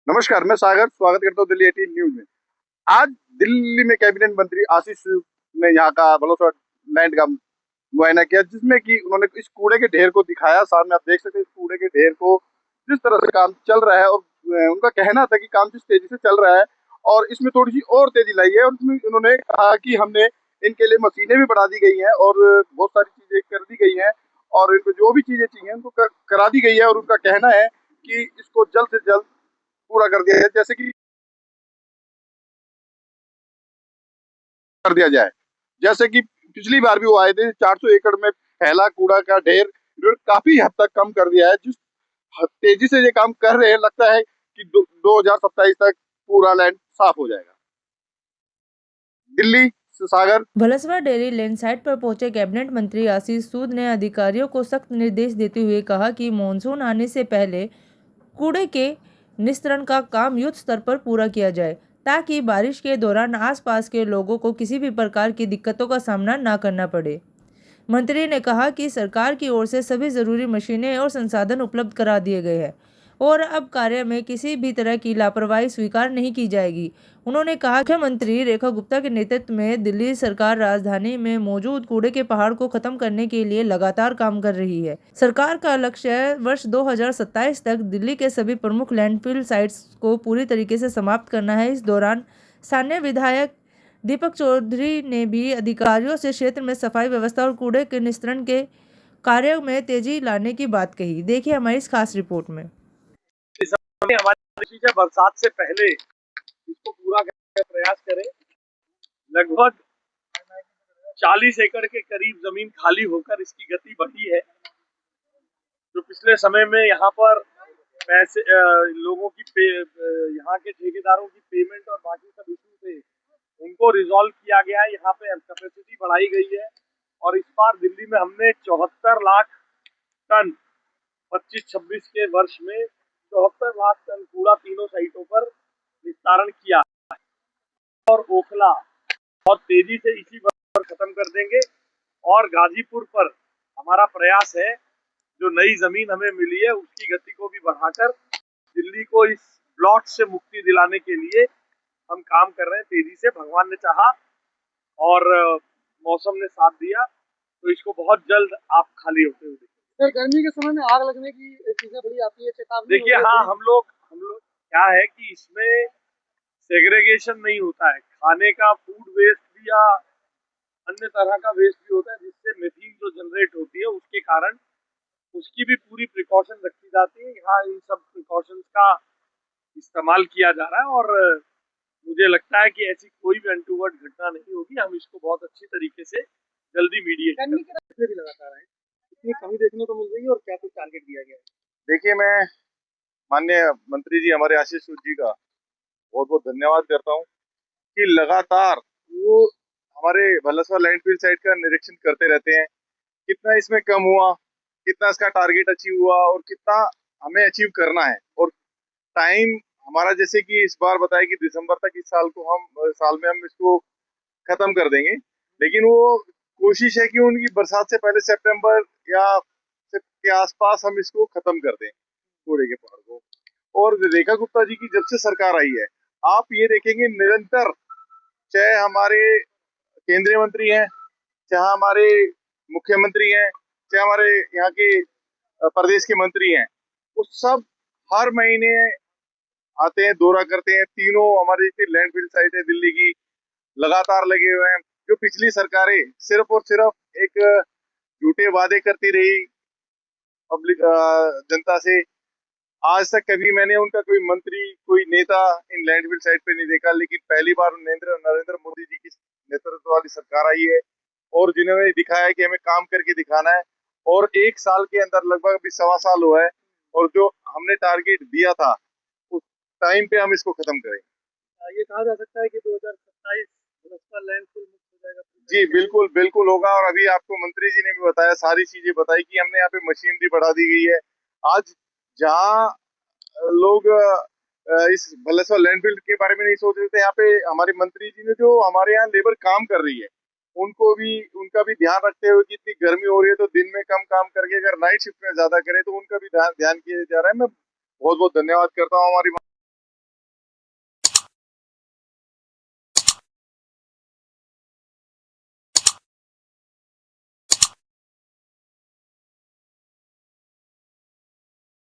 नमस्कार, मैं सागर स्वागत करता हूँ दिल्ली 18 न्यूज में। आज दिल्ली में कैबिनेट मंत्री आशीष सूद ने यहाँ का बलोसर लैंड का मुआयना किया, जिसमें कि उन्होंने इस कूड़े के ढेर को दिखाया। सामने आप देख सकते हैं इस कूड़े के ढेर को, जिस तरह से काम चल रहा है। और उनका कहना था कि काम जिस तेजी से चल रहा है और इसमें थोड़ी सी और तेजी लाई है। और इसमें उन्होंने कहा कि हमने इनके लिए मशीनें भी बढ़ा दी गई हैं और बहुत सारी चीजें कर दी गई हैं और इनको जो भी चीजें चाहिए उनको करा दी गई है। और उनका कहना है कि इसको जल्द से जल्द पूरा कर दिया जाए, जैसे कि कर दिया जाए। जैसे कि पिछली बार भी वो आए थे, 400 एकड़ में फैला कूड़ा का ढेर इन्होंने काफी हद तक कम कर दिया है। जिस तेजी से ये काम कर रहे हैं, लगता है कि 2027 तक पूरा लैंड साफ हो जाएगा। दिल्ली से सागर। भलसवा डेयरी लैंड साइट पर पहुंचे कैबिनेट मंत्री आशीष सूद ने अधिकारियों को सख्त निर्देश देते हुए कहा कि मानसून आने से पहले कूड़े के निस्तारण का काम युद्ध स्तर पर पूरा किया जाए, ताकि बारिश के दौरान आसपास के लोगों को किसी भी प्रकार की दिक्कतों का सामना न करना पड़े। मंत्री ने कहा कि सरकार की ओर से सभी जरूरी मशीनें और संसाधन उपलब्ध करा दिए गए हैं और अब कार्य में किसी भी तरह की लापरवाही स्वीकार नहीं की जाएगी। उन्होंने कहा कि मुख्यमंत्री रेखा गुप्ता के नेतृत्व में दिल्ली सरकार राजधानी में मौजूद कूड़े के पहाड़ को खत्म करने के लिए लगातार काम कर रही है। सरकार का लक्ष्य वर्ष 2027 तक दिल्ली के सभी प्रमुख लैंडफिल साइट्स को पूरी तरीके से समाप्त करना है। इस दौरान स्थानीय विधायक दीपक चौधरी ने भी अधिकारियों से क्षेत्र में सफाई व्यवस्था और कूड़े के निस्तारण के कार्यों में तेजी लाने की बात कही। देखिए हमारी इस खास रिपोर्ट में। हमारी बरसात से पहले इसको पूरा करने का प्रयास करें। लगभग 40 एकड़ के करीब जमीन खाली होकर इसकी गति बढ़ी है। जो पिछले समय में यहाँ पर पैसे लोगों की यहाँ के ठेकेदारों की पेमेंट और बाकी सब इशू थे, उनको रिजॉल्व किया गया है। यहाँ पे कैपेसिटी बढ़ाई गई है और इस बार दिल्ली में हमने 74 लाख टन 25-26 के वर्ष में 74 लाख टन कूड़ा तीनों साइटों पर निस्तारण किया और ओखला बहुत तेजी से इसी पर खत्म कर देंगे। और गाजीपुर पर हमारा प्रयास है, जो नई जमीन हमें मिली है उसकी गति को भी बढ़ाकर दिल्ली को इस ब्लॉट से मुक्ति दिलाने के लिए हम काम कर रहे हैं तेजी से। भगवान ने चाहा और मौसम ने साथ दिया तो इसको बहुत जल्द आप खाली होते हुए सर, गर्मी के समय में आग लगने की चीजें बड़ी आती है, चेतावनी। देखिए, हाँ, हम लोग क्या है कि इसमें सेग्रीगेशन नहीं होता है। खाने का फूड वेस्ट भी या अन्य तरह का वेस्ट भी होता है, जिससे मीथेन जो जनरेट होती है उसके कारण उसकी भी पूरी प्रिकॉशन रखी जाती है। यहाँ इन सब प्रिकॉशंस का इस्तेमाल किया जा रहा है और मुझे लगता है कि ऐसी कोई भी अनटूवर्ड घटना नहीं होगी। हम इसको बहुत अच्छी तरीके से जल्दी मीडिएट करेंगे। भी लगातार है, इतनी कमी देखने को मिल रही है और क्या कुछ टारगेट दिया गया है? देखिए, मैं माननीय मंत्री जी हमारे आशीष सूद जी का बहुत बहुत धन्यवाद करता हूँ कि लगातार वो हमारे भलसवा लैंडफिल साइट का निरीक्षण करते रहते हैं। कितना इसमें कम हुआ, कितना इसका टारगेट अचीव हुआ और कितना हमें अचीव करना है। और टाइम हमारा जैसे कि इस बार बताया कि दिसंबर तक इस साल में हम इसको खत्म कर देंगे। लेकिन वो कोशिश है कि उनकी बरसात से पहले सितंबर या के आसपास हम इसको खत्म कर दें, कूड़े के पहाड़ को। और रेखा गुप्ता जी की जब से सरकार आई है, आप ये देखेंगे निरंतर, चाहे हमारे केंद्रीय मंत्री हैं, चाहे हमारे मुख्यमंत्री हैं, चाहे हमारे यहाँ के प्रदेश के मंत्री हैं, वो सब हर महीने आते हैं, दौरा करते हैं। तीनों हमारी लैंडफिल साइट है दिल्ली की, लगातार लगे हुए हैं। जो पिछली सरकारें सिर्फ और सिर्फ एक झूठे वादे करती रही पब्लिक जनता से, आज तक कभी मैंने उनका कोई मंत्री, कोई नेता इन लैंडफिल साइट पे नहीं देखा। लेकिन पहली बार नरेंद्र मोदी जी की नेतृत्व वाली सरकार आई है और जिन्होंने दिखाया है कि हमें काम करके दिखाना है। और एक साल के अंदर लगभग अभी 1.25 साल हुआ है और जो हमने टारगेट दिया था उस टाइम पे हम इसको खत्म करें। ये कहा जा सकता है कि 2027 लैंडफिल मुक्त हो जाएगा? जी बिल्कुल बिल्कुल होगा। और अभी आपको मंत्री जी ने भी बताया, सारी चीजें बताई कि हमने यहाँ पे मशीनरी बढ़ा दी गई है। आज जहाँ लोग इस भलसवा लैंडफिल के बारे में नहीं सोच रहे थे, यहाँ पे हमारे मंत्री जी ने, जो हमारे यहाँ लेबर काम कर रही है, उनका भी ध्यान रखते हुए कि इतनी गर्मी हो रही है तो दिन में कम काम करके अगर नाइट शिफ्ट में ज्यादा करें तो उनका भी ध्यान किया जा रहा है। मैं बहुत बहुत धन्यवाद करता हूँ हमारी